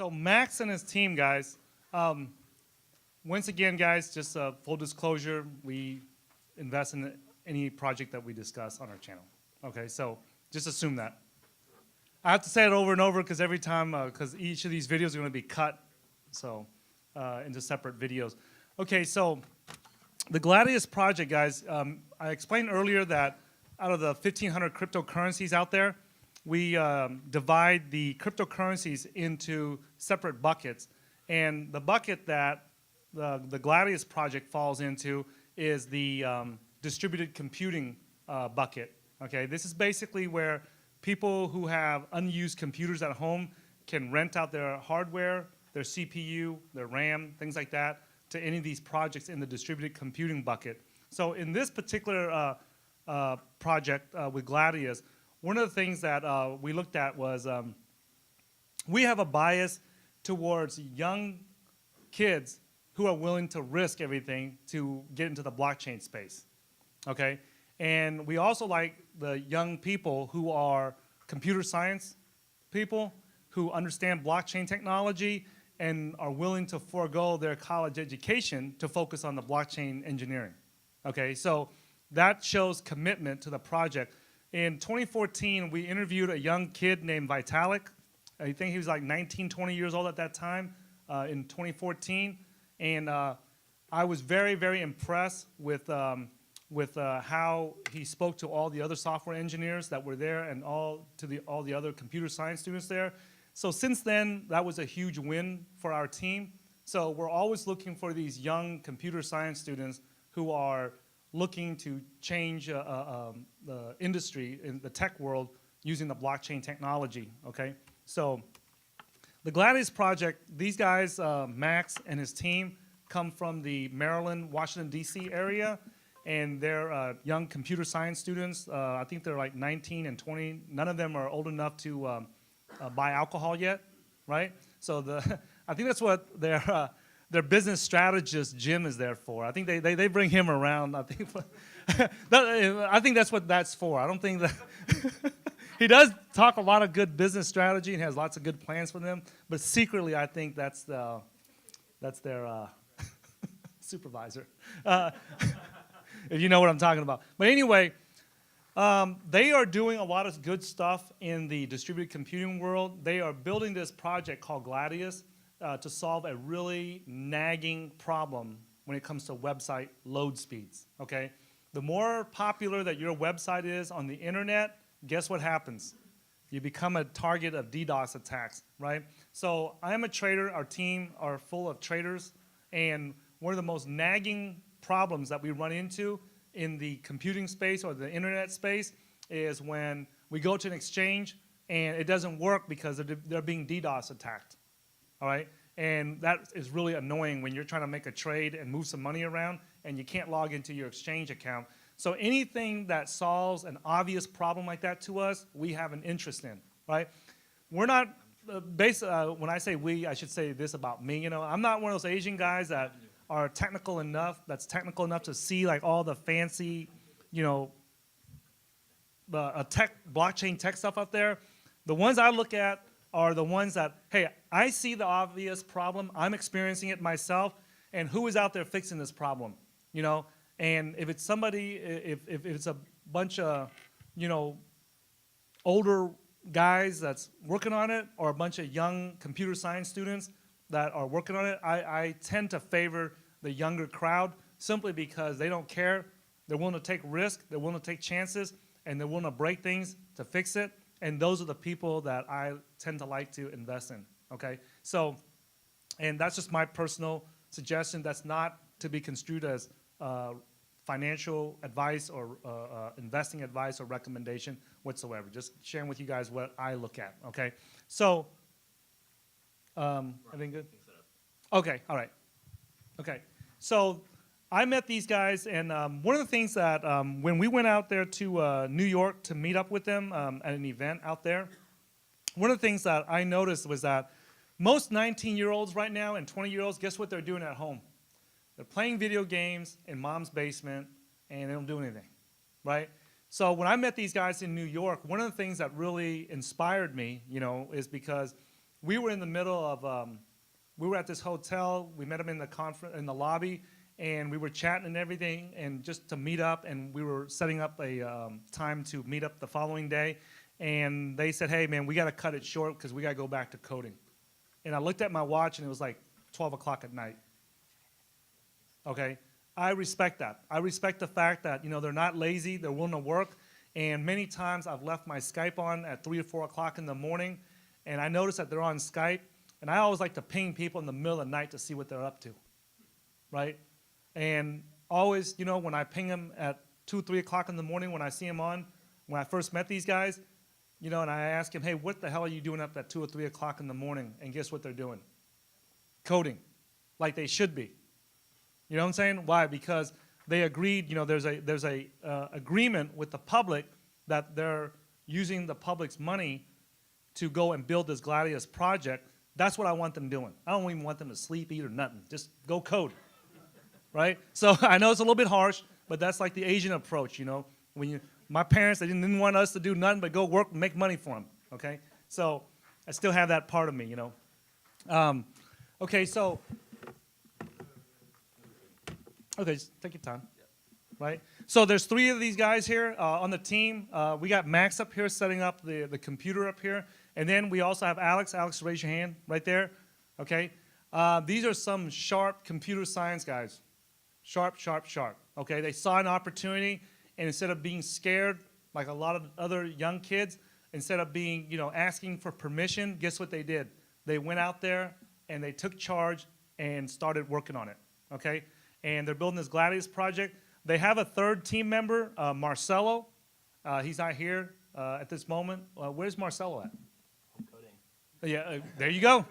so Max and his team, guys, once again, guys, just full disclosure, we invest in any project that we discuss on our channel. Okay, so just assume that. I have to say it over and over because every time, because each of these videos are going to be cut, so into separate videos. Okay, so the Gladius project, guys, I explained earlier that out of the 1,500 cryptocurrencies out there, we divide the cryptocurrencies into separate buckets. And the bucket that the Gladius project falls into is the distributed computing bucket. Okay, this is basically where people who have unused computers at home can rent out their hardware, their CPU, their RAM, things like that, to any of these projects in the distributed computing bucket. So in this particular project with Gladius, one of the things that we looked at was we have a bias towards young kids who are willing to risk everything to get into the blockchain space, okay? And we also like the young people who are computer science people who understand blockchain technology and are willing to forego their college education to focus on the blockchain engineering, okay? So that shows commitment to the project. In 2014, we interviewed a young kid named Vitalik. I think he was like 19, 20 years old at that time in 2014. And I was very, very impressed with how he spoke to all the other software engineers that were there and all the other computer science students there. So since then, that was a huge win for our team. So we're always looking for these young computer science students who are looking to change the industry in the tech world using the blockchain technology, okay? So the Gladius project, these guys, Max and his team, come from the Maryland, Washington, D.C. area, and they're young computer science students. I think they're like 19 and 20. None of them are old enough to buy alcohol yet, right? So I think that's what their business strategist Jim is there for. I think they bring him around. I think that's what that's for. I don't think that he does talk a lot of good business strategy and has lots of good plans for them. But secretly, I think that's their supervisor, if you know what I'm talking about. But anyway, they are doing a lot of good stuff in the distributed computing world. They are building this project called Gladius to solve a really nagging problem when it comes to website load speeds, okay? The more popular that your website is on the internet, guess what happens? You become a target of DDoS attacks, right? So I'm a trader, our team are full of traders, and one of the most nagging problems that we run into in the computing space or the internet space is when we go to an exchange and it doesn't work because they're being DDoS attacked, all right? And that is really annoying when you're trying to make a trade and move some money around and you can't log into your exchange account. So anything that solves an obvious problem like that to us, we have an interest in, right? We're not, when I say we, I should say this about me, you know, I'm not one of those Asian guys that are technical enough to see like all the fancy, you know, blockchain tech stuff out there. The ones I look at are the ones that, hey, I see the obvious problem, I'm experiencing it myself, and who is out there fixing this problem, you know? And if it's somebody, if it's a bunch of, you know, older guys that's working on it, or a bunch of young computer science students that are working on it, I tend to favor the younger crowd simply because they don't care, they're willing to take risks, they're willing to take chances, and they're willing to break things to fix it. And those are the people that I tend to like to invest in, okay? So, and that's just my personal suggestion. That's not to be construed as financial advice or investing advice or recommendation whatsoever. Just sharing with you guys what I look at, okay? So, everything good? Okay, all right. Okay, so I met these guys, and one of the things that when we went out there to New York to meet up with them at an event out there, one of the things that I noticed was that most 19-year-olds right now and 20-year-olds, guess what they're doing at home? They're playing video games in mom's basement, and they don't do anything, right? So when I met these guys in New York, one of the things that really inspired me, you know, is because we were in the middle of, we were at this hotel. We met them in the conference in the lobby, and we were chatting and everything, and just to meet up. And we were setting up a time to meet up the following day. And they said, "Hey, man, we got to cut it short because we got to go back to coding." And I looked at my watch, and it was like 12 o'clock at night. Okay, I respect that. I respect the fact that, you know, they're not lazy, they're willing to work. And many times I've left my Skype on at 3 or 4 o'clock in the morning, and I notice that they're on Skype, and I always like to ping people in the middle of the night to see what they're up to, right? And always, you know, when I ping them at 2, 3 o'clock in the morning when I see them on, when I first met these guys, you know, and I ask them, "Hey, what the hell are you doing up at 2 or 3 o'clock in the morning?" And guess what they're doing? Coding, like they should be. You know what I'm saying? Why? Because they agreed, you know, there's a agreement with the public that they're using the public's money to go and build this Gladius project. That's what I want them doing. I don't even want them to sleep, eat, or nothing. Just go code, right? So I know it's a little bit harsh, but that's like the Asian approach, you know. My parents, they didn't want us to do nothing but go work and make money for them, okay? So I still have that part of me, you know. Okay, so, okay, just take your time, right? So there's 3 of these guys here on the team. We got Max up here setting up the computer up here. And then we also have Alex. Alex, raise your hand right there, okay? These are some sharp computer science guys. Sharp, sharp, sharp, okay? They saw an opportunity, and instead of being scared like a lot of other young kids, instead of being, you know, asking for permission, guess what they did? They went out there and they took charge and started working on it, okay? And they're building this Gladius project. They have a 3rd team member, Marcelo. He's not here at this moment. Where's Marcelo at? I'm coding. Yeah, there you go.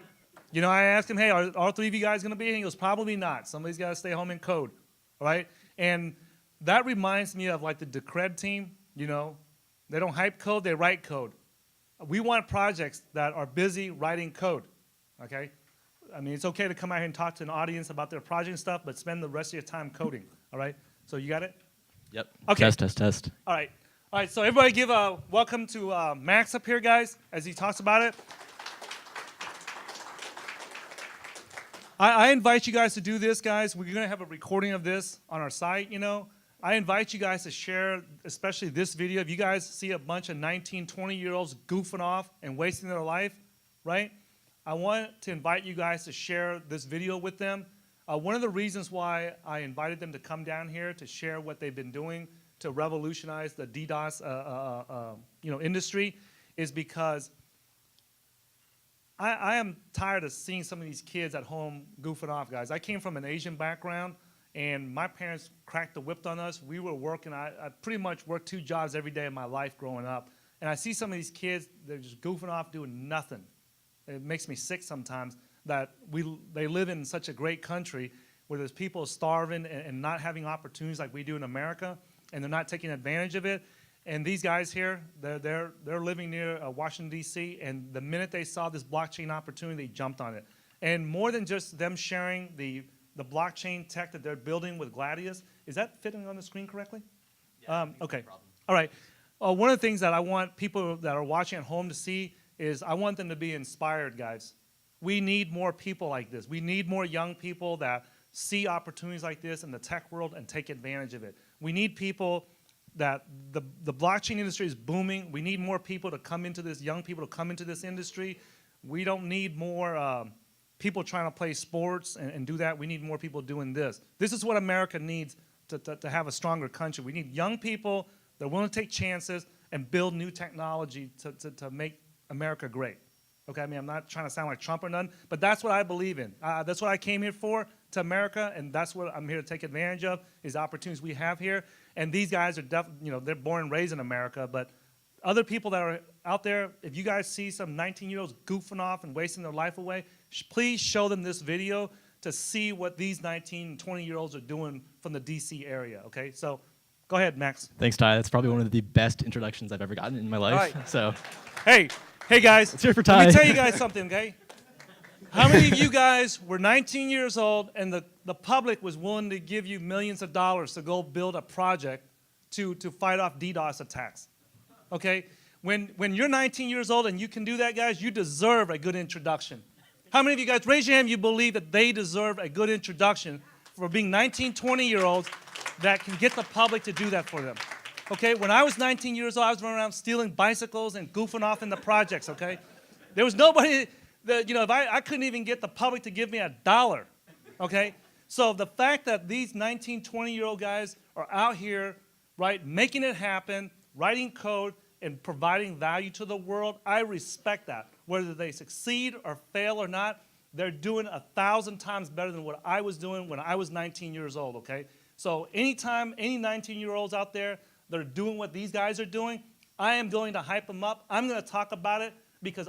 You know, I asked him, "Hey, are all 3 of you guys going to be here?" He goes, "Probably not. Somebody's got to stay home and code," all right? And that reminds me of like the Decred team, you know. They don't hype code, they write code. We want projects that are busy writing code, okay? I mean, it's okay to come out here and talk to an audience about their project and stuff, but spend the rest of your time coding, all right? So you got it? Yep. Okay. Test. All right. All right, so everybody give a welcome to Max up here, guys, as he talks about it. I invite you guys to do this, guys. We're going to have a recording of this on our site, you know. I invite you guys to share, especially this video. If you guys see a bunch of 19, 20-year-olds goofing off and wasting their life, right? I want to invite you guys to share this video with them. One of the reasons why I invited them to come down here to share what they've been doing to revolutionize the DDoS industry is because I am tired of seeing some of these kids at home goofing off, guys. I came from an Asian background, and my parents cracked the whip on us. We were working. I pretty much worked 2 jobs every day of my life growing up. And I see some of these kids, they're just goofing off doing nothing. It makes me sick sometimes that they live in such a great country where there's people starving and not having opportunities like we do in America, and they're not taking advantage of it. And these guys here, they're living near Washington, D.C., and the minute they saw this blockchain opportunity, they jumped on it. And more than just them sharing the blockchain tech that they're building with Gladius, is that fitting on the screen correctly? Yeah, okay. No problem. All right. One of the things that I want people that are watching at home to see is I want them to be inspired, guys. We need more people like this. We need more young people that see opportunities like this in the tech world and take advantage of it. We need people that the blockchain industry is booming. We need more people to come into this, young people to come into this industry. We don't need more people trying to play sports and do that. We need more people doing this. This is what America needs to have a stronger country. We need young people that are willing to take chances and build new technology to make America great. Okay, I mean, I'm not trying to sound like Trump or none, but that's what I believe in. That's what I came here for, to America, and that's what I'm here to take advantage of, is the opportunities we have here. And these guys are definitely, you know, they're born and raised in America, but other people that are out there, if you guys see some 19-year-olds goofing off and wasting their life away, please show them this video to see what these 19 and 20-year-olds are doing from the D.C. area, okay? So go ahead, Max. Thanks, Ty. That's probably one of the best introductions I've ever gotten in my life. All right. So, hey guys. Let's hear it for Ty. Let me tell you guys something, okay? How many of you guys were 19 years old and the public was willing to give you millions of dollars to go build a project to fight off DDoS attacks? Okay? When you're 19 years old and you can do that, guys, you deserve a good introduction. How many of you guys, raise your hand, you believe that they deserve a good introduction for being 19, 20-year-olds that can get the public to do that for them? Okay, when I was 19 years old, I was running around stealing bicycles and goofing off in the projects, okay? There was nobody that, if I couldn't even get the public to give me $1, okay? So the fact that these 19, 20-year-old guys are out here, right, making it happen, writing code, and providing value to the world, I respect that. Whether they succeed or fail or not, they're doing 1,000 times better than what I was doing when I was 19 years old, okay? So anytime any 19-year-olds out there that are doing what these guys are doing, I am going to hype them up. I'm going to talk about it because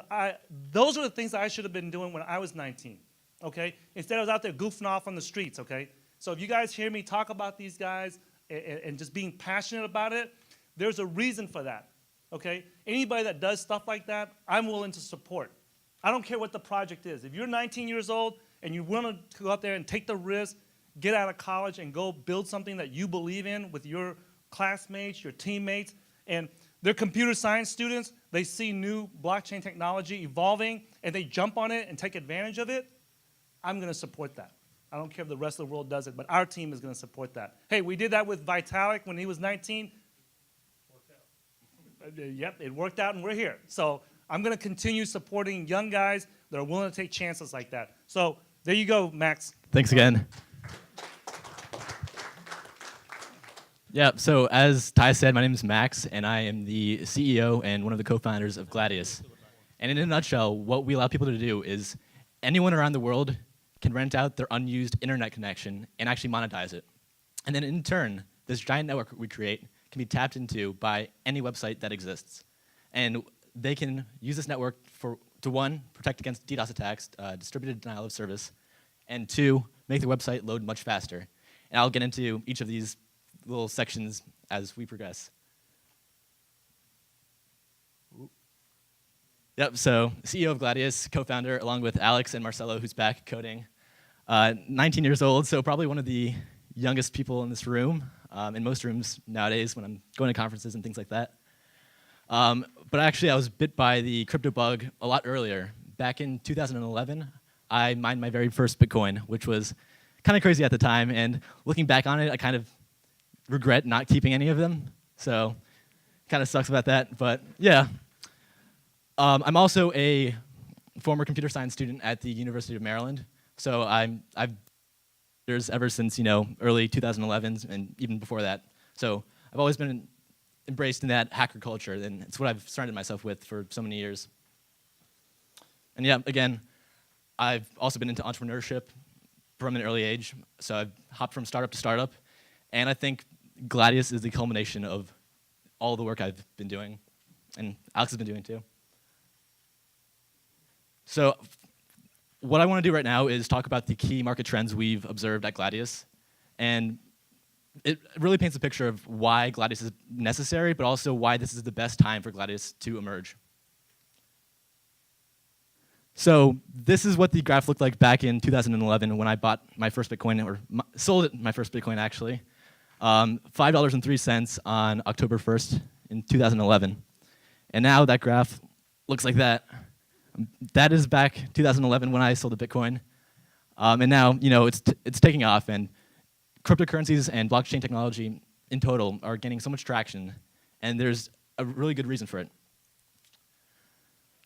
those are the things that I should have been doing when I was 19. Okay? Instead, I was out there goofing off on the streets, okay? So if you guys hear me talk about these guys and just being passionate about it, there's a reason for that, okay? Anybody that does stuff like that, I'm willing to support. I don't care what the project is. If you're 19 years old and you want to go out there and take the risk, get out of college and go build something that you believe in with your classmates, your teammates, and they're computer science students, they see new blockchain technology evolving, and they jump on it and take advantage of it, I'm going to support that. I don't care if the rest of the world does it, but our team is going to support that. Hey, we did that with Vitalik when he was 19. Worked out. Yep, it worked out, and we're here. So I'm going to continue supporting young guys that are willing to take chances like that. So there you go, Max. Thanks again. Yeah, so as Ty said, my name is Max, and I am the CEO and one of the co-founders of Gladius. And in a nutshell, what we allow people to do is anyone around the world can rent out their unused internet connection and actually monetize it. And then in turn, this giant network we create can be tapped into by any website that exists. And they can use this network to one, protect against DDoS attacks, distributed denial of service, and two, make the website load much faster. And I'll get into each of these little sections as we progress. Yep, so CEO of Gladius, co-founder, along with Alex and Marcelo, who's back coding. 19 years old, so probably one of the youngest people in this room, in most rooms nowadays when I'm going to conferences and things like that. But actually, I was bit by the crypto bug a lot earlier. Back in 2011, I mined my very first Bitcoin, which was kind of crazy at the time, and looking back on it, I kind of regret not keeping any of them, so kind of sucks about that, but yeah. I'm also a former computer science student at the University of Maryland, so I've ever since early 2011s and even before that. So I've always been embraced in that hacker culture, and it's what I've surrounded myself with for so many years. And yeah, again, I've also been into entrepreneurship from an early age, so I've hopped from startup to startup, and I think Gladius is the culmination of all the work I've been doing, and Alex has been doing too. So what I want to do right now is talk about the key market trends we've observed at Gladius, and it really paints a picture of why Gladius is necessary, but also why this is the best time for Gladius to emerge. So this is what the graph looked like back in 2011 when I bought my first Bitcoin, or sold my first Bitcoin actually. $5.03 on October 1st in 2011. And now that graph looks like that. That is back 2011 when I sold the Bitcoin. And now, it's taking off, and cryptocurrencies and blockchain technology in total are gaining so much traction, and there's a really good reason for it.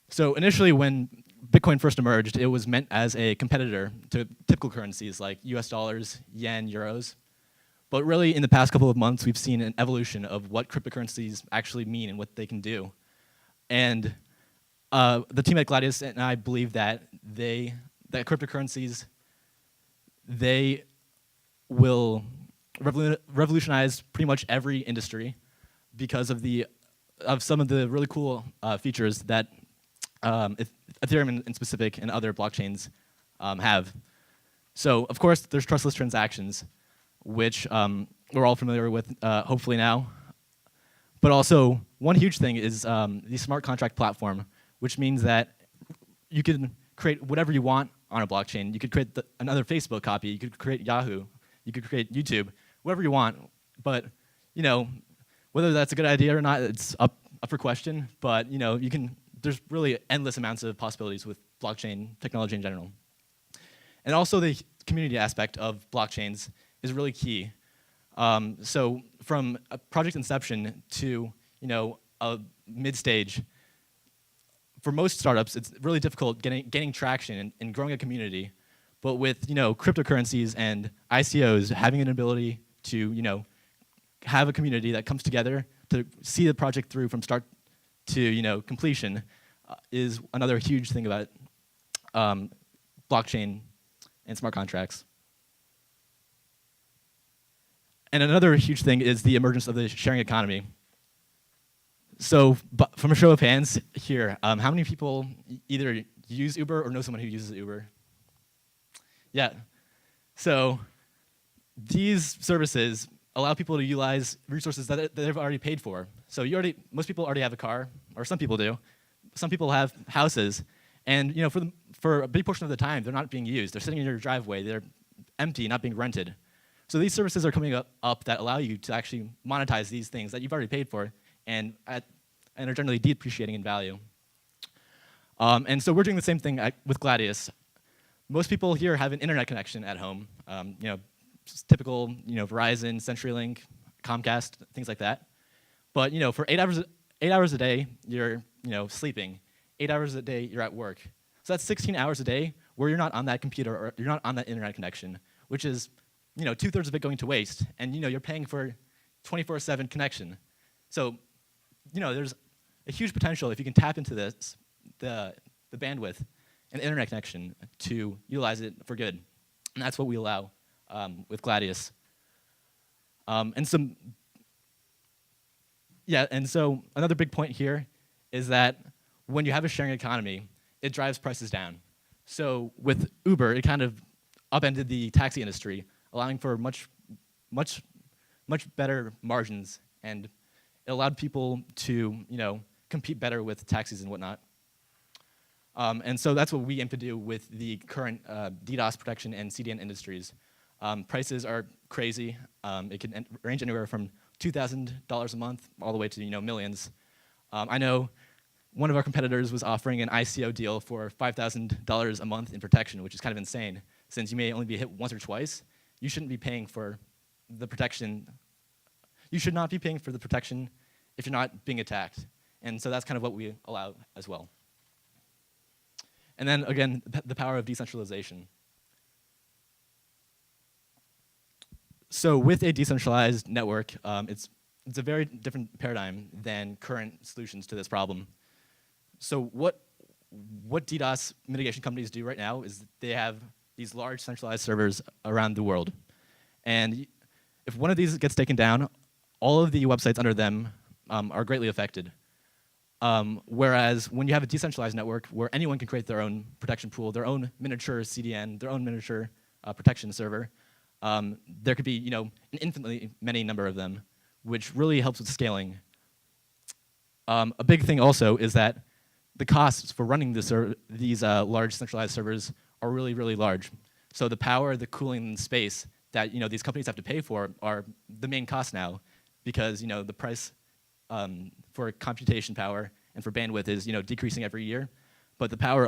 So initially, when Bitcoin first emerged, it was meant as a competitor to typical currencies like US dollars, yen, euros. But really, in the past couple of months, we've seen an evolution of what cryptocurrencies actually mean and what they can do. And the team at Gladius and I believe that cryptocurrencies, they will revolutionize pretty much every industry because of some of the really cool features that Ethereum in specific and other blockchains have. So, of course, there's trustless transactions, which we're all familiar with, hopefully now. But also, one huge thing is the smart contract platform, which means that you can create whatever you want on a blockchain. You could create another Facebook copy. You could create Yahoo. You could create YouTube, whatever you want. But whether that's a good idea or not, it's up up for question, but there's really endless amounts of possibilities with blockchain technology in general. And also the community aspect of blockchains is really key. So from a project inception to a mid-stage, for most startups, it's really difficult gaining traction and growing a community. But with cryptocurrencies and ICOs having an ability to have a community that comes together to see the project through from start to completion is another huge thing about blockchain and smart contracts. And another huge thing is the emergence of the sharing economy. So from a show of hands here, how many people either use Uber or know someone who uses Uber? Yeah. So these services allow people to utilize resources that they've already paid for. So most people already have a car, or some people do. Some people have houses, and for a big portion of the time, they're not being used. They're sitting in your driveway. They're empty, not being rented. So these services are coming up that allow you to actually monetize these things that you've already paid for and are generally depreciating in value. And so we're doing the same thing with Gladius. Most people here have an internet connection at home, typical Verizon, CenturyLink, Comcast, things like that. But for 8 hours a day, you're sleeping. 8 hours a day, you're at work. So that's 16 hours a day where you're not on that computer or you're not on that internet connection, which is 2/3 of it going to waste, and you're paying for 24/7 connection. So there's a huge potential if you can tap into this, the bandwidth and the internet connection to utilize it for good, and that's what we allow with Gladius. And so another big point here is that when you have a sharing economy, it drives prices down. So with Uber, it kind of upended the taxi industry, allowing for much better margins, and it allowed people to compete better with taxis and whatnot. And so that's what we aim to do with the current DDoS protection and CDN industries. Prices are crazy. It can range anywhere from $2,000 a month all the way to millions. I know one of our competitors was offering an ICO deal for $5,000 a month in protection, which is kind of insane. Since you may only be hit once or twice, you shouldn't be paying for the protection. You should not be paying for the protection if you're not being attacked. And so that's kind of what we allow as well. And then again, the power of decentralization. So with a decentralized network, it's a very different paradigm than current solutions to this problem. So what DDoS mitigation companies do right now is they have these large centralized servers around the world. And if one of these gets taken down, all of the websites under them are greatly affected. Whereas when you have a decentralized network where anyone can create their own protection pool, their own miniature CDN, their own miniature protection server, there could be an infinitely many number of them, which really helps with scaling. A big thing also is that the costs for running these large centralized servers are really, really large. So the power, the cooling, and space that these companies have to pay for are the main cost now, because the price for computation power and for bandwidth is decreasing every year, but the power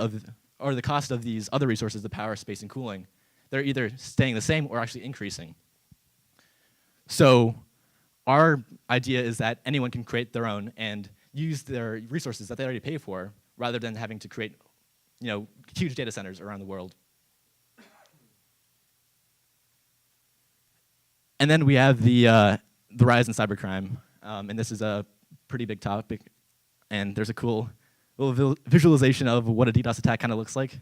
or the cost of these other resources, the power, space, and cooling, they're either staying the same or actually increasing. So our idea is that anyone can create their own and use their resources that they already pay for, rather than having to create huge data centers around the world. And then we have the rise in cybercrime, and this is a pretty big topic, and there's a cool little visualization of what a DDoS attack kind of looks like.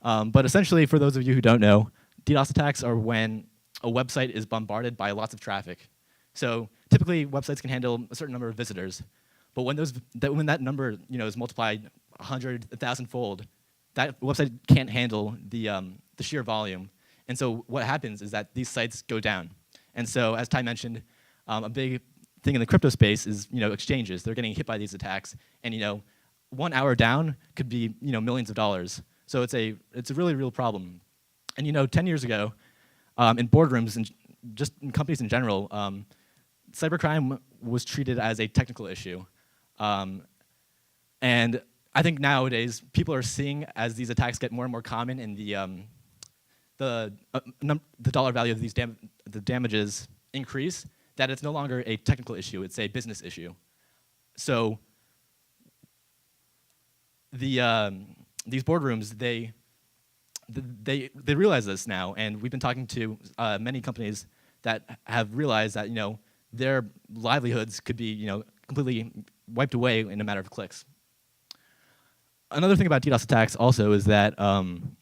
But essentially, for those of you who don't know, DDoS attacks are when a website is bombarded by lots of traffic. So typically, websites can handle a certain number of visitors, but when that number is multiplied 100, 1,000-fold, that website can't handle the sheer volume. And so what happens is that these sites go down. And so, as Ty mentioned, a big thing in the crypto space is exchanges. They're getting hit by these attacks, and 1 hour down could be millions of dollars. So it's a really real problem. And 10 years ago, in boardrooms and just in companies in general, cybercrime was treated as a technical issue. And I think nowadays people are seeing, as these attacks get more and more common and the dollar value of the damages increase, that it's no longer a technical issue, it's a business issue. So these boardrooms, they realize this now, and we've been talking to many companies that have realized that their livelihoods could be completely wiped away in a matter of clicks. Another thing about DDoS attacks also is that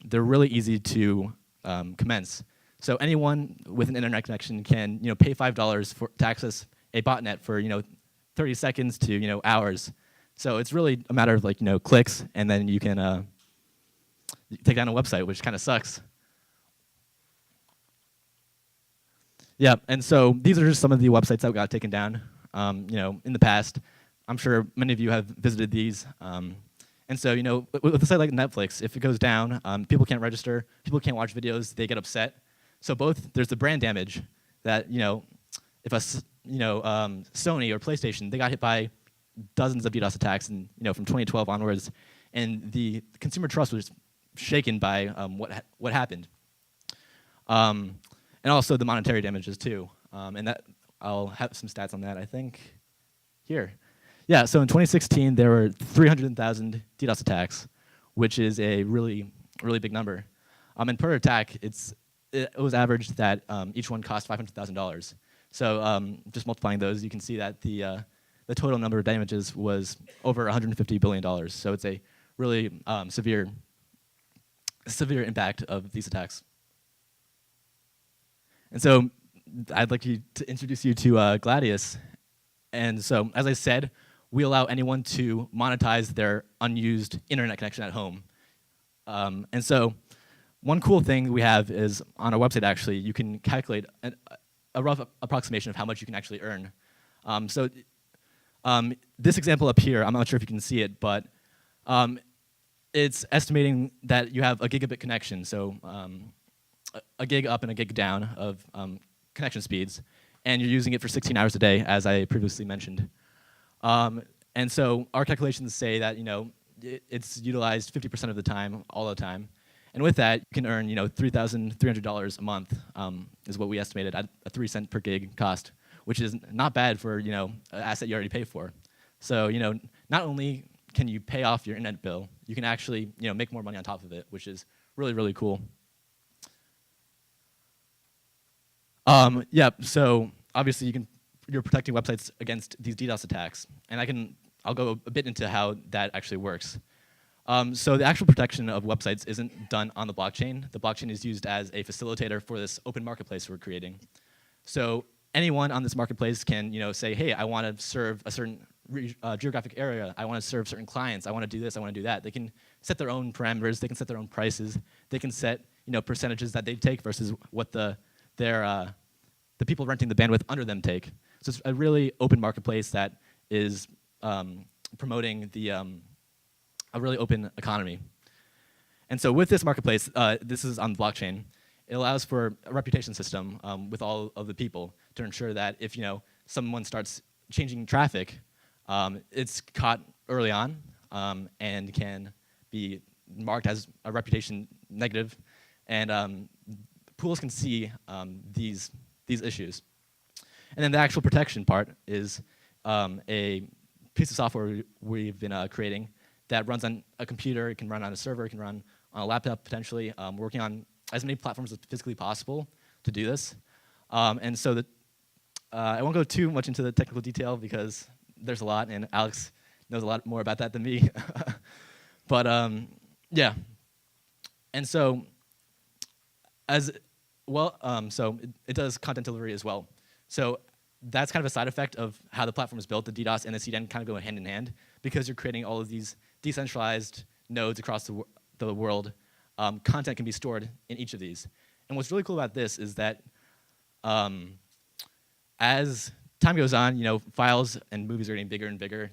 they're really easy to commence. So anyone with an internet connection can pay $5 to access a botnet for 30 seconds to hours. So it's really a matter of clicks, and then you can take down a website, which kind of sucks. Yeah, and so these are just some of the websites that got taken down in the past. I'm sure many of you have visited these. And so, with a site like Netflix, if it goes down, people can't register, people can't watch videos, they get upset. So there's the brand damage that, if Sony or PlayStation, they got hit by dozens of DDoS attacks and, from 2012 onwards, and the consumer trust was shaken by what happened. And also the monetary damages too. And that I'll have some stats on that, I think, here. Yeah, so in 2016, there were 300,000 DDoS attacks, which is a really, really big number. And per attack, it was averaged that each one cost $500,000. So just multiplying those, you can see that the total number of damages was over $150 billion. So it's a really severe impact of these attacks. And so I'd like to introduce you to Gladius. And so, as I said, we allow anyone to monetize their unused internet connection at home. And so one cool thing we have is on our website, actually, you can calculate a rough approximation of how much you can actually earn. This example up here, I'm not sure if you can see it, but it's estimating that you have a gigabit connection, so a gig up and a gig down of connection speeds, and you're using it for 16 hours a day, as I previously mentioned. And so our calculations say that it's utilized 50% of the time, all the time, and with that you can earn $3,300 a month is what we estimated at a 3 cent per gig cost, which is not bad for an asset you already pay for. So not only can you pay off your internet bill, you can actually make more money on top of it, which is really, really cool. Yeah, so obviously you're protecting websites against these DDoS attacks, and I'll go a bit into how that actually works. So the actual protection of websites isn't done on the blockchain. The blockchain is used as a facilitator for this open marketplace we're creating. So anyone on this marketplace can say, hey, I want to serve a certain geographic area. I want to serve certain clients. I want to do this. I want to do that. They can set their own parameters. They can set their own prices. They can set percentages that they take versus what the people renting the bandwidth under them take. So it's a really open marketplace that is promoting a really open economy. And so with this marketplace, this is on the blockchain. It allows for a reputation system with all of the people to ensure that if someone starts changing traffic, it's caught early on and can be marked as a reputation negative, and pools can see these issues. And then the actual protection part is a piece of software we've been creating that runs on a computer. It can run on a server. It can run on a laptop potentially. We're working on as many platforms as physically possible to do this. And so I won't go too much into the technical detail because there's a lot, and Alex knows a lot more about that than me. But yeah. And so as well, so it does content delivery as well. So that's kind of a side effect of how the platform is built. The DDoS and the CDN kind of go hand in hand because you're creating all of these decentralized nodes across the world. Content can be stored in each of these. And what's really cool about this is that as time goes on, files and movies are getting bigger and bigger.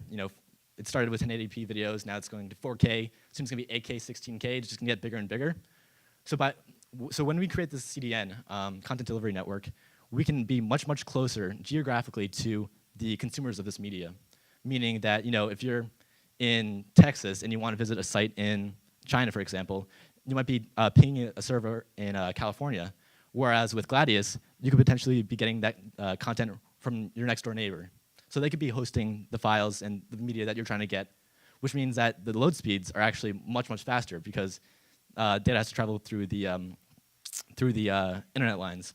It started with 1080p videos, now it's going to 4K. Soon it's going to be 8K, 16K. It's just going to get bigger and bigger. So when we create this CDN, content delivery network, we can be much, much closer geographically to the consumers of this media. meaning that if you're in Texas and you want to visit a site in China, for example, you might be pinging a server in California, whereas with Gladius, you could potentially be getting that content from your next door neighbor. So they could be hosting the files and the media that you're trying to get, which means that the load speeds are actually much, much faster because data has to travel through the internet lines.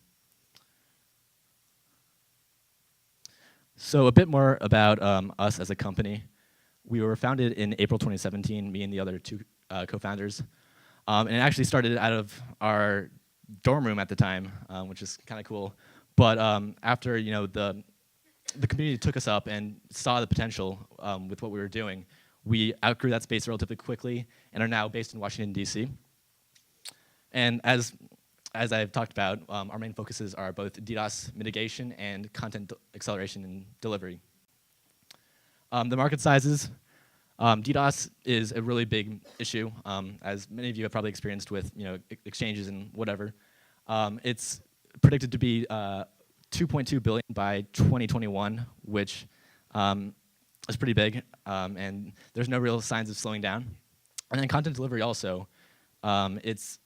So a bit more about us as a company. We were founded in April 2017, me and the other two co-founders. And it actually started out of our dorm room at the time, which is kind of cool. But after the community took us up and saw the potential with what we were doing, we outgrew that space relatively quickly and are now based in Washington, D.C. And as I've talked about, our main focuses are both DDoS mitigation and content acceleration and delivery. The market sizes. DDoS is a really big issue, as many of you have probably experienced with exchanges and whatever. It's predicted to be 2.2 billion by 2021, which is pretty big, and there's no real signs of slowing down. And then content delivery also, it's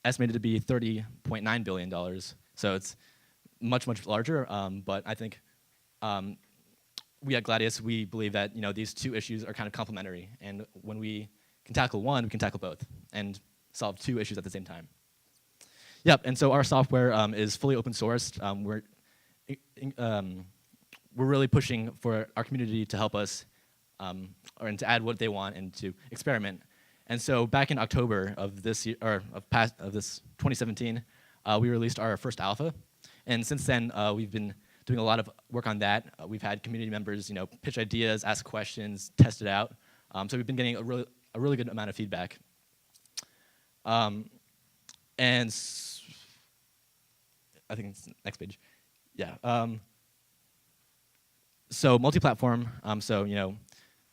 estimated to be $30.9 billion, so it's much, much larger, but I think we at Gladius, we believe that these two issues are kind of complementary, and when we can tackle one, we can tackle both, and solve two issues at the same time. Yep, and so our software is fully open sourced. We're really pushing for our community to help us, and to add what they want and to experiment. And so back in October of this year, or of this 2017, we released our first alpha, and since then we've been doing a lot of work on that. We've had community members, pitch ideas, ask questions, test it out. So we've been getting a really good amount of feedback. And I think it's the next page. Yeah. So multi-platform. So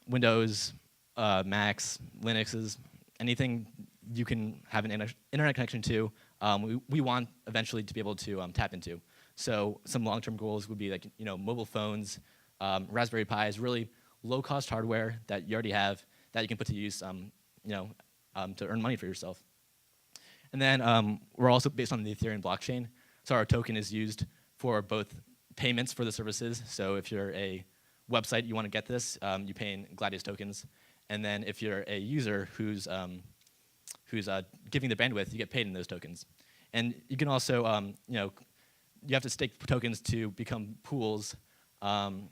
Windows, Macs, Linuxes, anything you can have an internet connection to. We want eventually to be able to tap into. So some long-term goals would be like mobile phones, Raspberry Pis, really low-cost hardware that you already have that you can put to use, to earn money for yourself. And then we're also based on the Ethereum blockchain. So our token is used for both payments for the services. So if you're a website, you want to get this, you pay in Gladius tokens. And then if you're a user who's giving the bandwidth, you get paid in those tokens. And you can also, you have to stake tokens to become pools to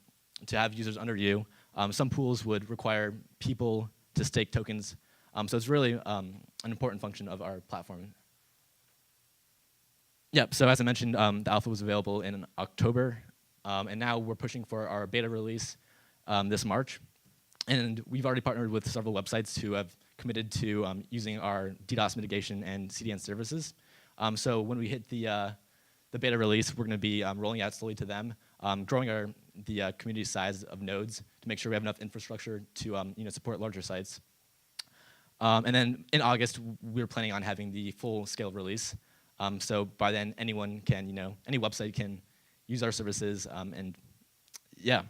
have users under you. Some pools would require people to stake tokens. So it's really an important function of our platform. Yep, so as I mentioned, the alpha was available in October, and now we're pushing for our beta release this March. And we've already partnered with several websites who have committed to using our DDoS mitigation and CDN services. So when we hit the beta release, we're going to be rolling out slowly to them, growing the community size of nodes to make sure we have enough infrastructure to support larger sites. And then in August, we're planning on having the full-scale release. So by then, anyone can, any website can use our services, and yeah.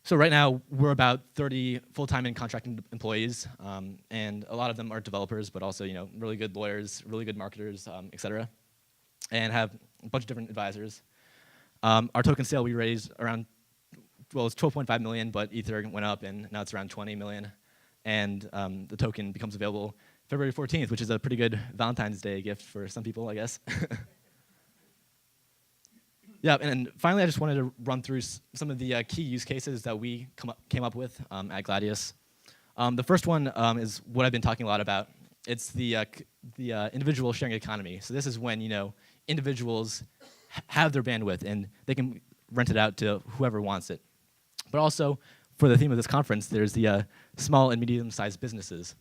So right now, we're about 30 full-time and contracted employees, and a lot of them are developers, but also, really good lawyers, really good marketers, et cetera, and have a bunch of different advisors. Our token sale, we raised around, well, it's 12.5 million, but Ether went up, and now it's around 20 million. And the token becomes available February 14th, which is a pretty good Valentine's Day gift for some people, I guess. Yeah, and finally, I just wanted to run through some of the key use cases that we came up with at Gladius. The first one is what I've been talking a lot about. It's the individual sharing economy. So this is when individuals have their bandwidth and they can rent it out to whoever wants it. But also, for the theme of this conference, there's the small and medium-sized businesses.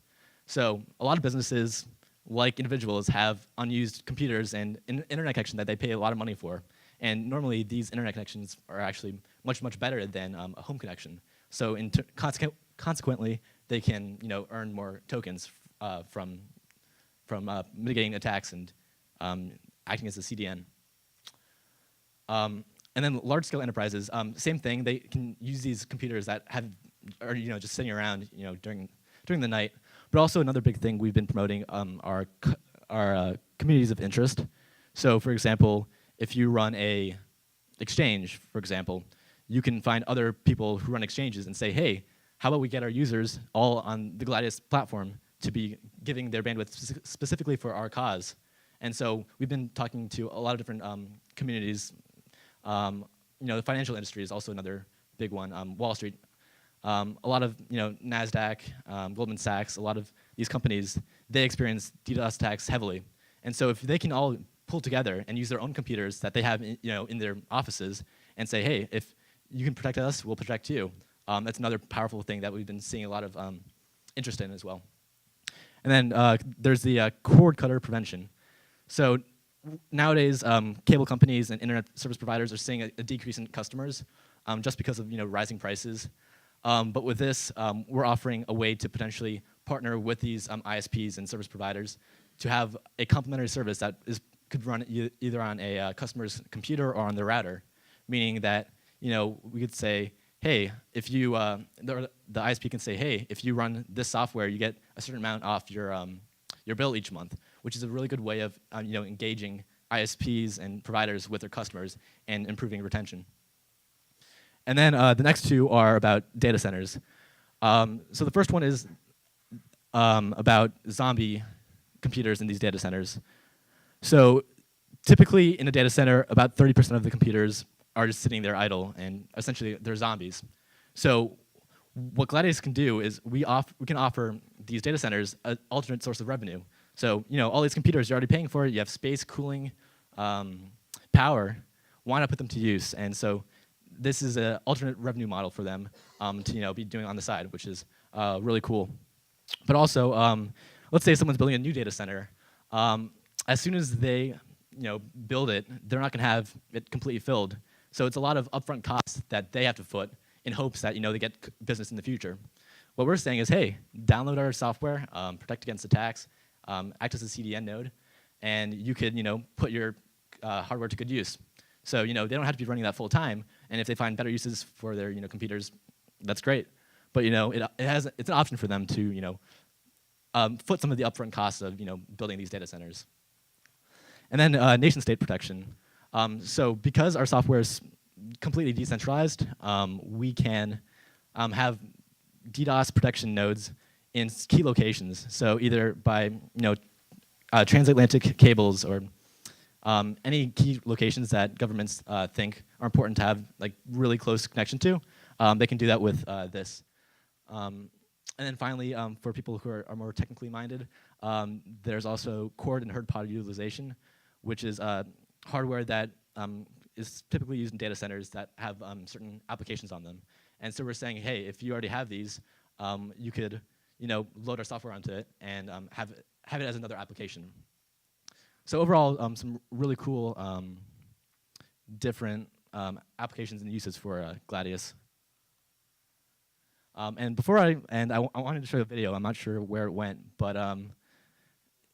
So a lot of businesses, like individuals, have unused computers and an internet connection that they pay a lot of money for. And normally, these internet connections are actually much, much better than a home connection. So consequently, they can earn more tokens from mitigating attacks and acting as a CDN. And then large-scale enterprises, same thing. They can use these computers that are just sitting around during the night. But also another big thing we've been promoting are communities of interest. So for example, if you run a exchange, for example, you can find other people who run exchanges and say, hey, how about we get our users all on the Gladius platform to be giving their bandwidth specifically for our cause. And so we've been talking to a lot of different communities. The financial industry is also another big one. Wall Street, a lot of NASDAQ, Goldman Sachs, a lot of these companies, they experience DDoS attacks heavily. And so if they can all pull together and use their own computers that they have in their offices and say, hey, if you can protect us, we'll protect you. That's another powerful thing that we've been seeing a lot of interest in as well. And then there's the cord cutter prevention. So nowadays, cable companies and internet service providers are seeing a decrease in customers just because of rising prices. But with this, we're offering a way to potentially partner with these ISPs and service providers to have a complementary service that could run either on a customer's computer or on their router, meaning that we could say, hey, if you the ISP can say, hey, if you run this software, you get a certain amount off your bill each month, which is a really good way of engaging ISPs and providers with their customers and improving retention. And then the next two are about data centers. So the first one is about zombie computers in these data centers. So typically in a data center, about 30% of the computers are just sitting there idle, and essentially they're zombies. So what Gladius can do is we can offer these data centers an alternate source of revenue. So all these computers you're already paying for, you have space, cooling, power. Why not put them to use? And so this is an alternate revenue model for them to be doing on the side, which is really cool. But also, let's say someone's building a new data center. As soon as they build it, they're not going to have it completely filled. So it's a lot of upfront costs that they have to foot in hopes that they get business in the future. What we're saying is, hey, download our software, protect against attacks, act as a CDN node, and you could put your hardware to good use. So they don't have to be running that full time, and if they find better uses for their computers, that's great. But it's an option for them to foot some of the upfront costs of building these data centers. And then nation-state protection. So because our software is completely decentralized, we can have DDoS protection nodes in key locations. So either by transatlantic cables or any key locations that governments think are important to have really close connection to, they can do that with this. And then finally, for people who are more technically minded, there's also cord and herd pod utilization, which is hardware that is typically used in data centers that have certain applications on them. And so we're saying, hey, if you already have these, you could load our software onto it and have it as another application. So overall, some really cool different applications and uses for Gladius. And before I wanted to show a video. I'm not sure where it went, but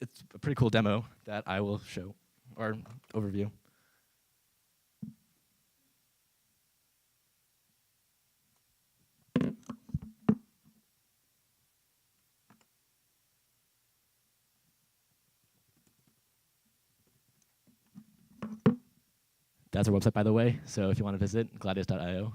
it's a pretty cool demo that I will show, or overview. That's our website, by the way, so if you want to visit, gladius.io.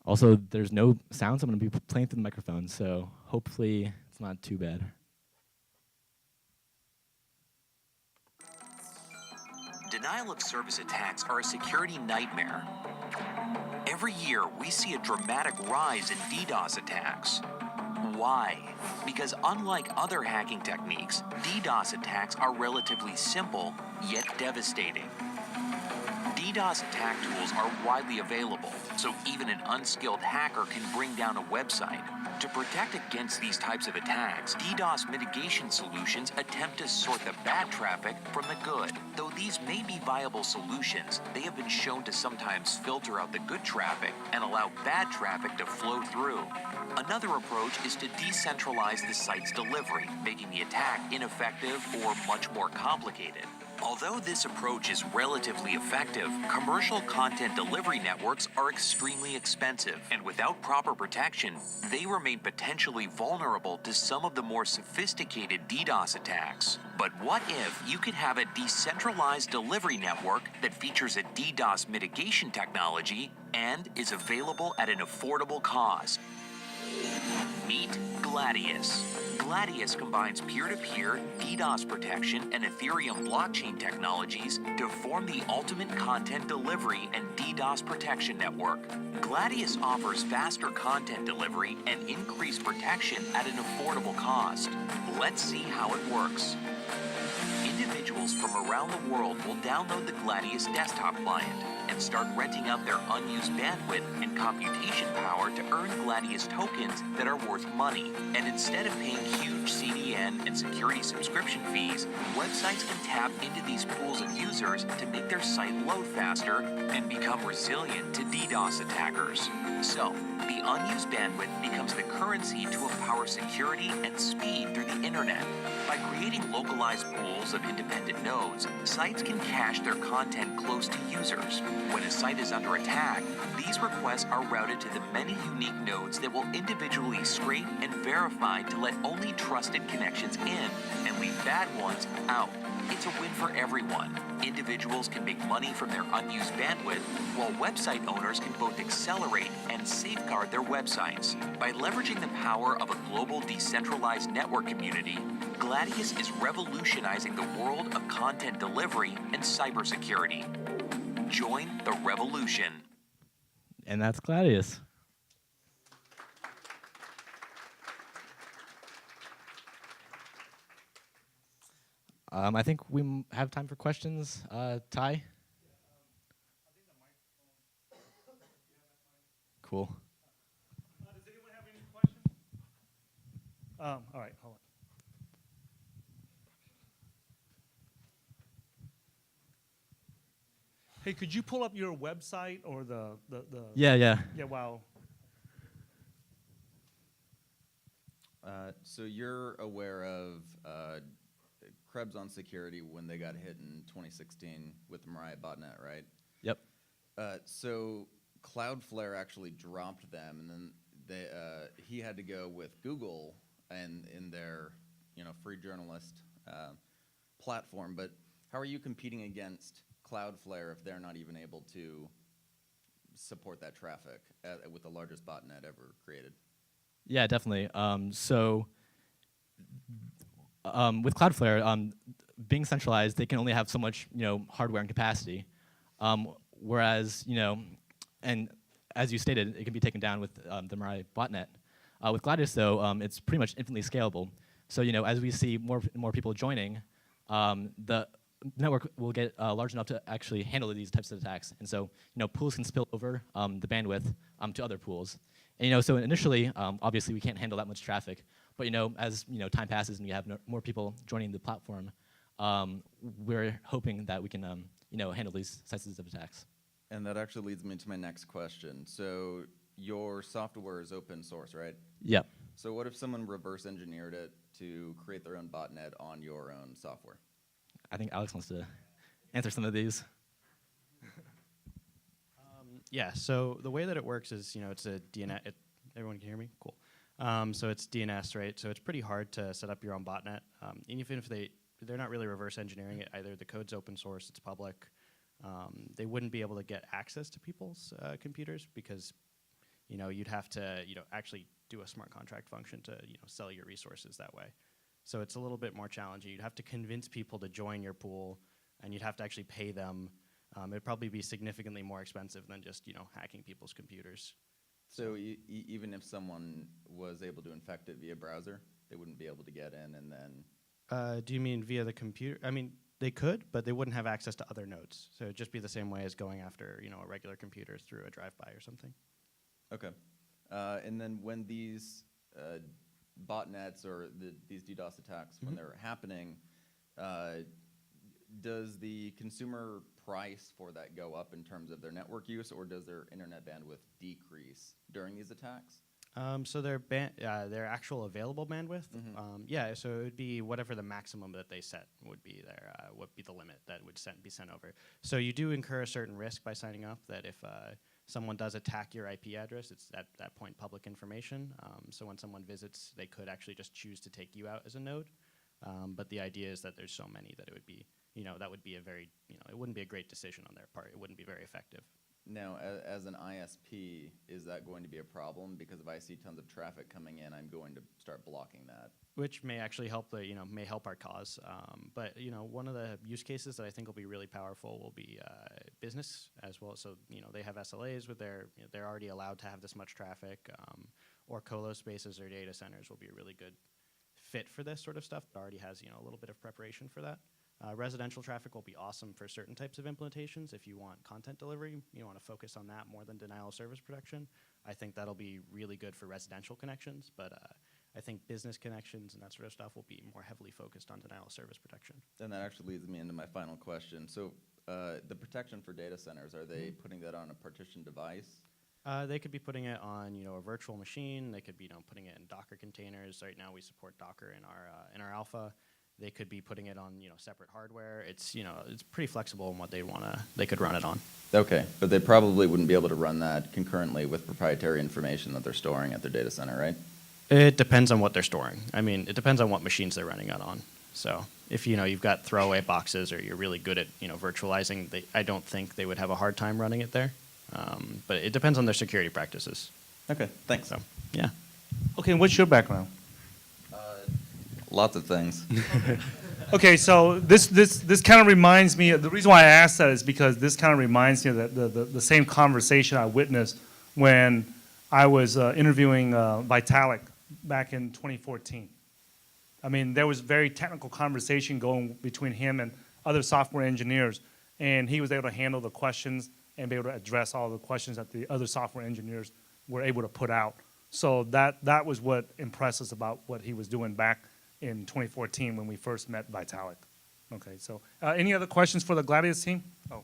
Also, there's no sound, so I'm going to be playing through the microphone, so hopefully it's not too bad. Denial of service attacks are a security nightmare. Every year, we see a dramatic rise in DDoS attacks. Why? Because unlike other hacking techniques, DDoS attacks are relatively simple, yet devastating. DDoS attack tools are widely available, so even an unskilled hacker can bring down a website. To protect against these types of attacks, DDoS mitigation solutions attempt to sort the bad traffic from the good. Though these may be viable solutions, they have been shown to sometimes filter out the good traffic and allow bad traffic to flow through. Another approach is to decentralize the site's delivery, making the attack ineffective or much more complicated. Although this approach is relatively effective, commercial content delivery networks are extremely expensive, and without proper protection, they remain potentially vulnerable to some of the more sophisticated DDoS attacks. But what if you could have a decentralized delivery network that features a DDoS mitigation technology and is available at an affordable cost? Meet Gladius. Gladius combines peer-to-peer, DDoS protection, and Ethereum blockchain technologies to form the ultimate content delivery and DDoS protection network. Gladius offers faster content delivery and increased protection at an affordable cost. Let's see how it works. Individuals from around the world will download the Gladius desktop client and start renting out their unused bandwidth and computation power to earn Gladius tokens that are worth money. And instead of paying huge CDN and security subscription fees, websites can tap into these pools of users to make their site load faster and become resilient to DDoS attackers. So, the unused bandwidth becomes the currency to empower security and speed through the internet. By creating localized pools of independent nodes, sites can cache their content close to users. When a site is under attack, these requests are routed to the many unique nodes that will individually scrape and verify to let only trusted connections in and leave bad ones out. It's a win for everyone. Individuals can make money from their unused bandwidth, while website owners can both accelerate and safeguard their websites. By leveraging the power of a global decentralized network community, Gladius is revolutionizing the world of content delivery and cybersecurity. Join the revolution. And that's Gladius. I think we have time for questions. Ty? Cool. Does anyone have any questions? All right, hold on. Hey, could you pull up your website or the Yeah. Yeah, wow. So you're aware of Krebs on security when they got hit in 2016 with the Mariah botnet, right? Yep. So Cloudflare actually dropped them, and then he had to go with Google and in their free journalist platform. But how are you competing against Cloudflare if they're not even able to support that traffic with the largest botnet ever created? Yeah, definitely. With Cloudflare, being centralized, they can only have so much, hardware and capacity. Whereas, and as you stated, it can be taken down with the Mirai botnet. With Gladius, though, it's pretty much infinitely scalable. So, as we see more people joining, the network will get large enough to actually handle these types of attacks. And so, pools can spill over the bandwidth to other pools. And, so initially, obviously, we can't handle that much traffic. But, as time passes and we have more people joining the platform, we're hoping that we can, handle these types of attacks. And that actually leads me to my next question. So your software is open source, right? Yep. So what if someone reverse engineered it to create their own botnet on your own software? I think Alex wants to answer some of these. Yeah, so the way that it works is, it's a DNS. Everyone can hear me? Cool. So it's DNS, right? So it's pretty hard to set up your own botnet. Even if they're not really reverse engineering it either. The code's open source, it's public. They wouldn't be able to get access to people's computers because, you'd have to, actually do a smart contract function to, sell your resources that way. So it's a little bit more challenging. You'd have to convince people to join your pool, and you'd have to actually pay them. It'd probably be significantly more expensive than just, hacking people's computers. So even if someone was able to infect it via browser, they wouldn't be able to get in and then... Do you mean via the computer? I mean, They could, but they wouldn't have access to other nodes. So it'd just be the same way as going after, a regular computer through a drive-by or something. Okay. And then when these botnets or these DDoS attacks, when they're happening, does the consumer price for that go up in terms of their network use, or does their internet bandwidth decrease during these attacks? So their actual available bandwidth, so it would be whatever the maximum that they set would be the limit that would be sent over. So you do incur a certain risk by signing up that if someone does attack your IP address, it's at that point public information. So when someone visits, they could actually just choose to take you out as a node. But the idea is that there's so many that it would be, that would be a very, it wouldn't be a great decision on their part. It wouldn't be very effective. Now, as an ISP, is that going to be a problem? Because if I see tons of traffic coming in, I'm going to start blocking that. Which may actually help may help our cause. But one of the use cases that I think will be really powerful will be business as well. So they have SLAs with they're already allowed to have this much traffic, or colo spaces or data centers will be a really good fit for this sort of stuff. It already has a little bit of preparation for that. Residential traffic will be awesome for certain types of implementations. If you want content delivery, you want to focus on that more than denial of service protection. I think that'll be really good for residential connections, but I think business connections and that sort of stuff will be more heavily focused on denial of service protection. And that actually leads me into my final question. So the protection for data centers, are they putting that on a partitioned device? They could be putting it on a virtual machine. They could be putting it in Docker containers. Right now we support Docker in our alpha. They could be putting it on separate hardware. It's it's pretty flexible in what they could run it on. Okay, but they probably wouldn't be able to run that concurrently with proprietary information that they're storing at their data center, right? It depends on what they're storing. I mean, it depends on what machines they're running it on. So if you've got throwaway boxes or you're really good at virtualizing, I don't think they would have a hard time running it there. But it depends on their security practices. Okay, thanks. So yeah. Okay, what's your background? Lots of things. Okay, so this kind of reminds me, the reason why I asked that is because this kind of reminds me of the same conversation I witnessed when I was interviewing Vitalik back in 2014. I mean, there was very technical conversation going between him and other software engineers, and he was able to handle the questions and be able to address all the questions that the other software engineers were able to put out. So that was what impressed us about what he was doing back in 2014 when we first met Vitalik. Okay, so any other questions for the Gladius team? Oh.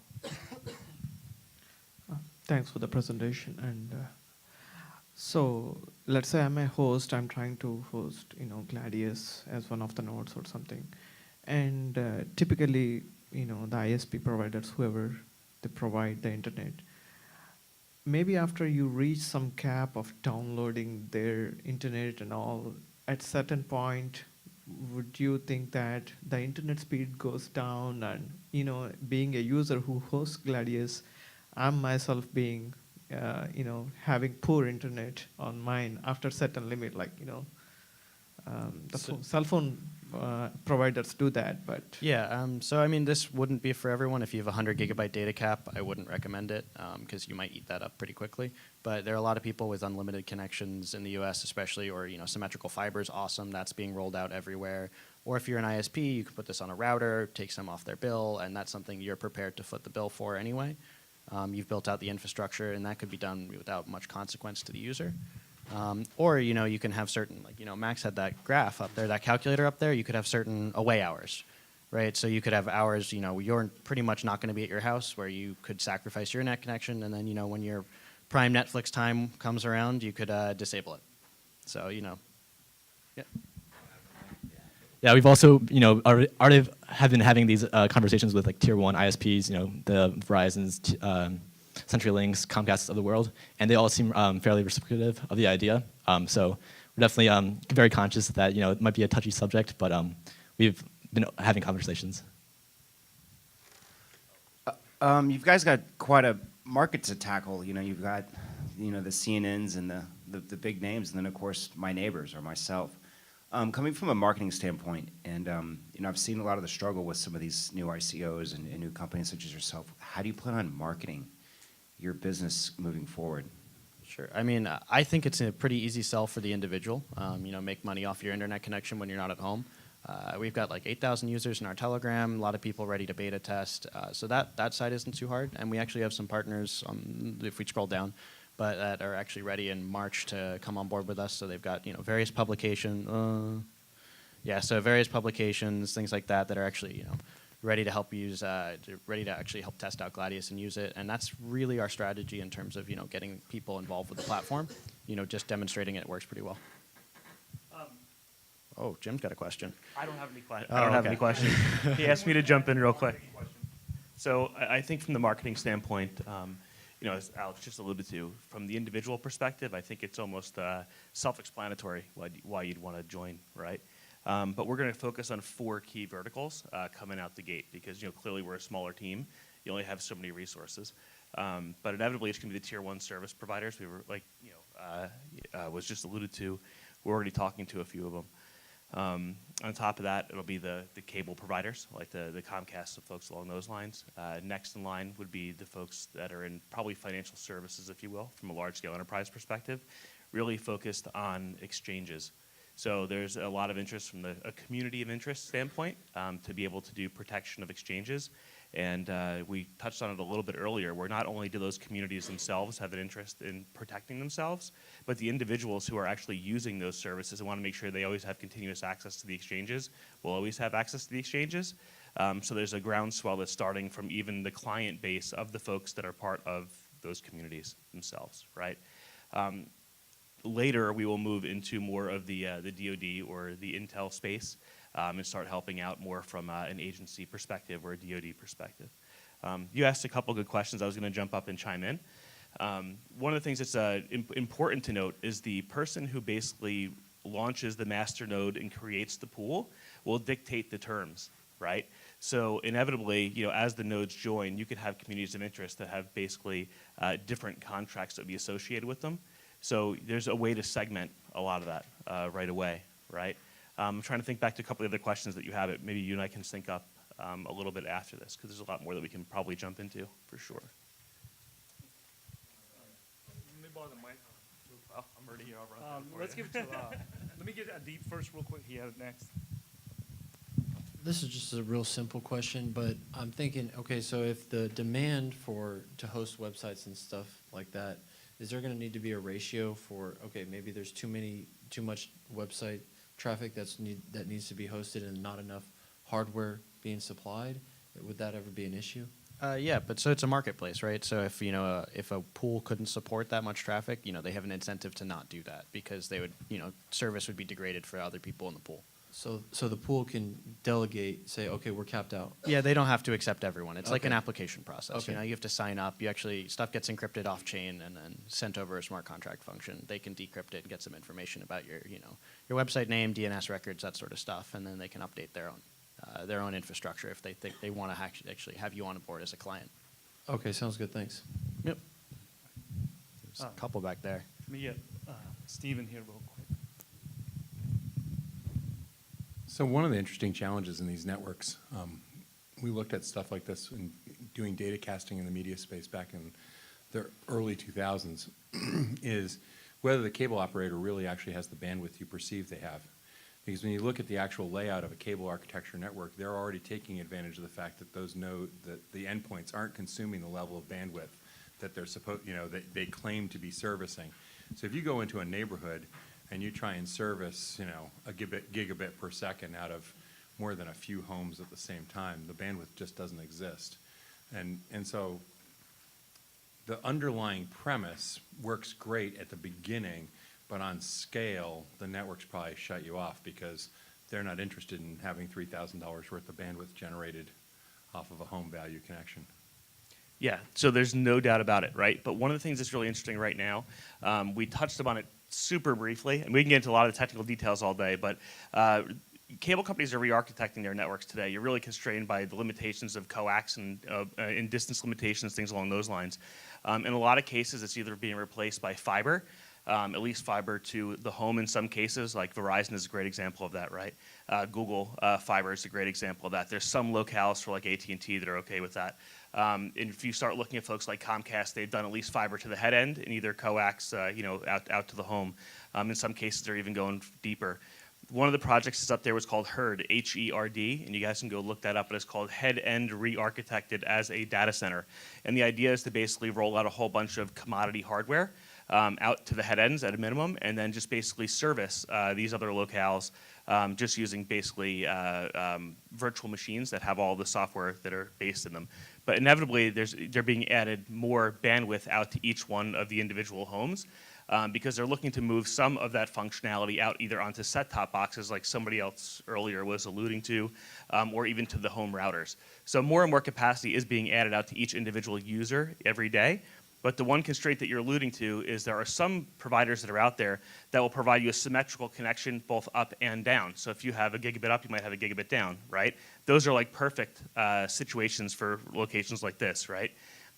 Thanks for the presentation. And so let's say I'm a host, I'm trying to host Gladius as one of the nodes or something. And typically, the ISP providers, whoever they provide the internet, maybe after you reach some cap of downloading their internet and all, at certain point, would you think that the internet speed goes down? And being a user who hosts Gladius, I'm myself being having poor internet on mine after certain limit, like cell phone providers do that, but yeah. So I mean, this wouldn't be for everyone. If you have a 100 gigabyte data cap, I wouldn't recommend it because you might eat that up pretty quickly. But there are a lot of people with unlimited connections in the U.S., especially, or symmetrical fiber is awesome. That's being rolled out everywhere. Or if you're an ISP, you can put this on a router, take some off their bill, and that's something you're prepared to foot the bill for anyway. You've built out the infrastructure, and that could be done without much consequence to the user. Or you can have certain, Max had that graph up there, that calculator up there. You could have certain away hours, right? So you could have hours, you're pretty much not going to be at your house, where you could sacrifice your net connection, and then when your prime Netflix time comes around, you could disable it. So yeah. Yeah, we've also, already have been having these conversations with tier 1 ISPs, the Verizons, CenturyLinks, Comcasts of the world, and they all seem fairly reciprocative of the idea. So we're definitely very conscious that it might be a touchy subject, but we've been having conversations. You guys got quite a market to tackle. You've got the CNNs and the big names, and then of course my neighbors or myself. Coming from a marketing standpoint, and I've seen a lot of the struggle with some of these new ICOs and new companies such as yourself. How do you plan on marketing your business moving forward? Sure. I mean, I think it's a pretty easy sell for the individual. Make money off your internet connection when you're not at home. We've got like 8,000 users in our Telegram, a lot of people ready to beta test. So that side isn't too hard. And we actually have some partners, if we scroll down, but that are actually ready in March to come on board with us. So they've got various various publications, things like that that are actually ready to help ready to actually help test out Gladius and use it. And that's really our strategy in terms of getting people involved with the platform. Just demonstrating it works pretty well. Oh, Jim's got a question. I don't have any questions. Oh, I don't have okay. any questions. He asked me to jump in real quick. So I think from the marketing standpoint, as Alex just alluded to, from the individual perspective, I think it's almost self-explanatory why you'd want to join, right? But we're going to focus on 4 key verticals coming out the gate because clearly we're a smaller team. You only have so many resources. But inevitably, it's going to be the tier 1 service providers. We were was just alluded to. We're already talking to a few of them. On top of that, it'll be the cable providers, like the Comcast, the folks along those lines. Next in line would be the folks that are in probably financial services, if you will, from a large-scale enterprise perspective, really focused on exchanges. So there's a lot of interest from a community of interest standpoint to be able to do protection of exchanges. And we touched on it a little bit earlier, where not only do those communities themselves have an interest in protecting themselves, but the individuals who are actually using those services and want to make sure they always have continuous access to the exchanges will always have access to the exchanges. So there's a groundswell that's starting from even the client base of the folks that are part of those communities themselves, right? Later, we will move into more of the DoD or the intel space and start helping out more from an agency perspective or a DoD perspective. You asked a couple good questions. I was going to jump up and chime in. One of the things that's important to note is the person who basically launches the master node and creates the pool will dictate the terms, right? So inevitably, as the nodes join, you could have communities of interest that have basically different contracts that would be associated with them. So there's a way to segment a lot of that right away, right? I'm trying to think back to a couple of other questions that you have. Maybe you and I can sync up a little bit after this, because there's a lot more that we can probably jump into, for sure. Let me borrow the mic. I'm ready here. I'll run Let's give it to, let me get a deep first real quick. He had it next. This is just a real simple question, but I'm thinking, okay, so if the demand to host websites and stuff like that, is there going to need to be a ratio for, okay, maybe there's too much website traffic that needs to be hosted and not enough hardware being supplied? Would that ever be an issue? Yeah, but so it's a marketplace, right? So if if a pool couldn't support that much traffic, they have an incentive to not do that because they would, service would be degraded for other people in the pool. So the pool can delegate, say, okay, we're capped out. Yeah, they don't have to accept everyone. It's like an Okay. application process. Okay. You have to sign up. Stuff gets encrypted off chain and then sent over a smart contract function. They can decrypt it and get some information about your website name, DNS records, that sort of stuff, and then they can update their own infrastructure if they think they want to actually have you on board as a client. Okay, sounds good, thanks. Yep. There's a couple back there. Let me get Steven here real quick. So one of the interesting challenges in these networks, we looked at stuff like this in doing data casting in the media space back in the early 2000s, is whether the cable operator really actually has the bandwidth you perceive they have. Because when you look at the actual layout of a cable architecture network, they're already taking advantage of the fact that that the endpoints aren't consuming the level of bandwidth that they're that they claim to be servicing. So if you go into a neighborhood and you try and service, a gigabit per second out of more than a few homes at the same time, the bandwidth just doesn't exist. And so the underlying premise works great at the beginning, but on scale, the networks probably shut you off because they're not interested in having $3,000 worth of bandwidth generated off of a home value connection. Yeah, so there's no doubt about it, right? But one of the things that's really interesting right now, we touched upon it super briefly, and we can get into a lot of the technical details all day, but cable companies are re-architecting their networks today. You're really constrained by the limitations of coax and distance limitations, things along those lines. In a lot of cases, it's either being replaced by fiber, at least fiber to the home in some cases, like Verizon is a great example of that, right? Google Fiber is a great example of that. There's some locales for like AT&T that are okay with that. And if you start looking at folks like Comcast, they've done at least fiber to the head end and either coax, out to the home. In some cases, they're even going deeper. One of the projects that's up there was called HERD, H-E-R-D, and you guys can go look that up. But it's called Head-End Re-Architected as a Data Center. And the idea is to basically roll out a whole bunch of commodity hardware out to the head ends at a minimum, and then just basically service these other locales just using basically virtual machines that have all the software that are based in them. But inevitably, they're being added more bandwidth out to each one of the individual homes. Because they're looking to move some of that functionality out either onto set-top boxes like somebody else earlier was alluding to, or even to the home routers. So more and more capacity is being added out to each individual user every day. But the one constraint that you're alluding to is there are some providers that are out there that will provide you a symmetrical connection both up and down. So if you have a gigabit up, you might have a gigabit down, right? Those are like perfect situations for locations like this, right?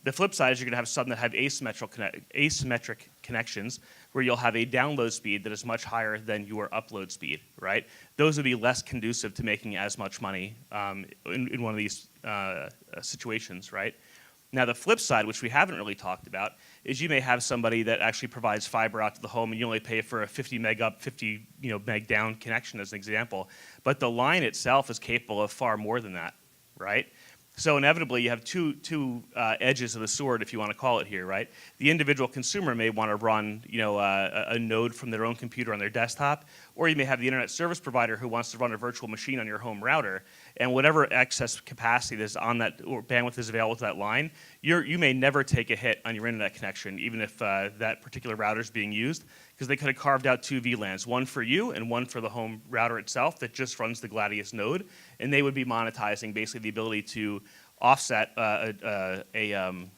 The flip side is you're going to have some that have asymmetric connections where you'll have a download speed that is much higher than your upload speed, right? Those would be less conducive to making as much money in one of these situations, right? Now, the flip side, which we haven't really talked about, is you may have somebody that actually provides fiber out to the home and you only pay for a 50 meg up, 50 meg down connection as an example. But the line itself is capable of far more than that, right? So inevitably, you have two edges of the sword, if you want to call it here, right? The individual consumer may want to run, a node from their own computer on their desktop, or you may have the internet service provider who wants to run a virtual machine on your home router, and whatever excess capacity that's on that or bandwidth is available to that line, you may never take a hit on your internet connection, even if that particular router is being used, because they could have carved out two VLANs, one for you and one for the home router itself that just runs the Gladius node, and they would be monetizing basically the ability to offset an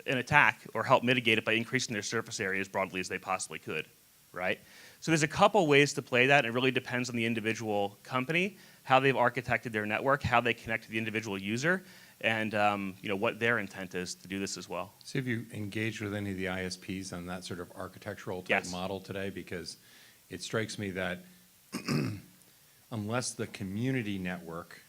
attack or help mitigate it by increasing their surface area as broadly as they possibly could, right? So there's a couple ways to play that, and it really depends on the individual company, how they've architected their network, how they connect to the individual user, and what their intent is to do this as well. So have you engaged with any of the ISPs on that sort of architectural type Yes. model today? Because it strikes me that unless the community network,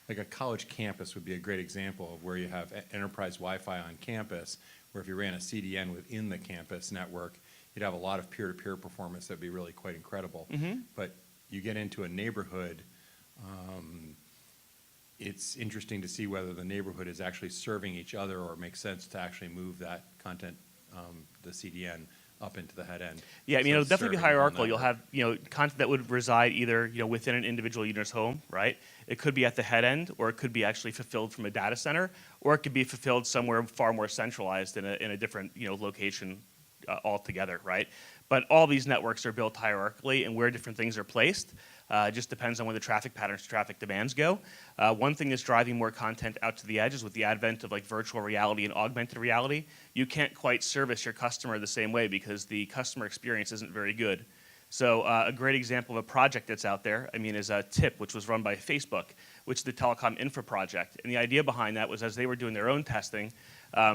like a college campus would be a great example of where you have enterprise Wi-Fi on campus, where if you ran a CDN within the campus network, you'd have a lot of peer-to-peer performance that'd be really quite incredible. But you get into a neighborhood, it's interesting to see whether the neighborhood is actually serving each other or it makes sense to actually move that content, the CDN, up into the head end. Yeah, I mean, So it'll definitely be serving the whole hierarchical. You'll network. have, content that would reside either, within an individual user's home, right? It could be at the head end, or it could be actually fulfilled from a data center, or it could be fulfilled somewhere far more centralized in a different, location altogether, right? But all these networks are built hierarchically, and where different things are placed just depends on where the traffic patterns, traffic demands go. One thing that's driving more content out to the edge is with the advent of like virtual reality and augmented reality. You can't quite service your customer the same way because the customer experience isn't very good. So a great example of a project that's out there, is TIP, which was run by Facebook, which is the Telecom Infra Project. And the idea behind that was as they were doing their own testing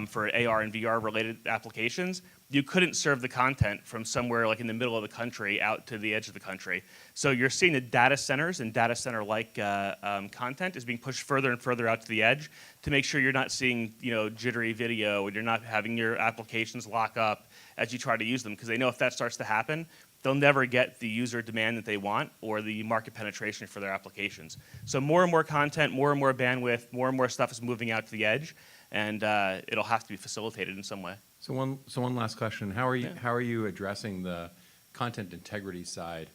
for AR and VR related applications, you couldn't serve the content from somewhere like in the middle of the country out to the edge of the country. So you're seeing the data centers and data center-like content is being pushed further and further out to the edge to make sure you're not seeing jittery video and you're not having your applications lock up as you try to use them, because they know if that starts to happen, they'll never get the user demand that they want or the market penetration for their applications. So more and more content, more and more bandwidth, more and more stuff is moving out to the edge, and it'll have to be facilitated in some way. So one last question: How are you addressing the content integrity side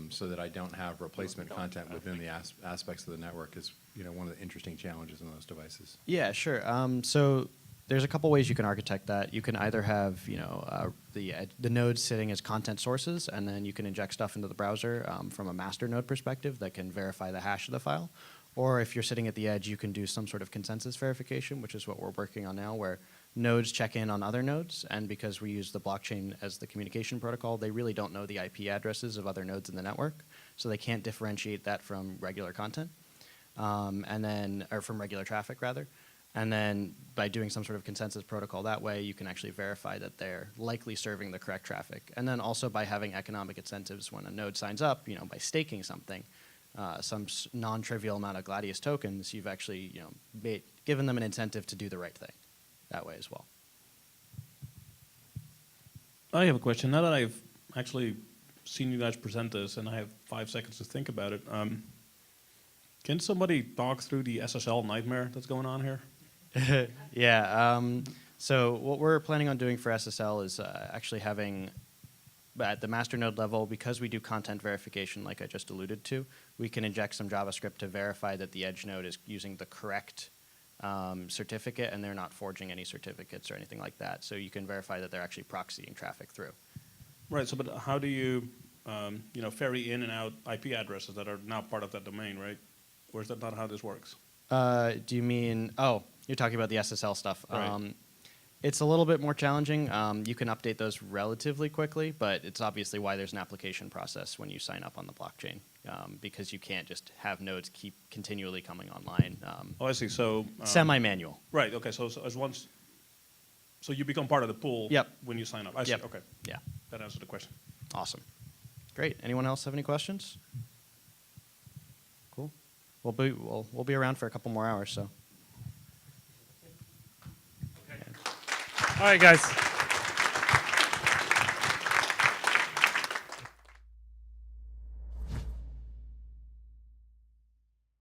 so that I don't have replacement content within the aspects of the network? Is one of the interesting challenges in those devices. Yeah, sure. So there's a couple ways you can architect that. You can either have the nodes sitting as content sources, and then you can inject stuff into the browser from a master node perspective that can verify the hash of the file. Or if you're sitting at the edge, you can do some sort of consensus verification, which is what we're working on now, where nodes check in on other nodes, and because we use the blockchain as the communication protocol, they really don't know the IP addresses of other nodes in the network, so they can't differentiate that from regular content, or from regular traffic, rather. And then by doing some sort of consensus protocol that way, you can actually verify that they're likely serving the correct traffic. And then also by having economic incentives when a node signs up, by staking something, some non-trivial amount of Gladius tokens, you've actually given them an incentive to do the right thing that way as well. I have a question. Now that I've actually seen you guys present this, and I have 5 seconds to think about it. Can somebody talk through the SSL nightmare that's going on here? Yeah. So what we're planning on doing for SSL is actually having, at the master node level, because we do content verification, like I just alluded to, we can inject some JavaScript to verify that the edge node is using the correct certificate and they're not forging any certificates or anything like that. So you can verify that they're actually proxying traffic through. Right. So, but how do you, ferry in and out IP addresses that are not part of that domain, right? Or is that not how this works? Do you mean, oh, you're talking about the SSL stuff. Right. It's a little bit more challenging. You can update those relatively quickly, but it's obviously why there's an application process when you sign up on the blockchain, because you can't just have nodes keep continually coming online. Oh, I see. So Semi-manual. right. Okay. So so you become part of the pool. Yep. When you sign up. I see. Yep. Okay. Yeah. That answers the question. Awesome. Great. Anyone else have any questions? Cool. We'll be around for a couple more hours, so. All right, guys.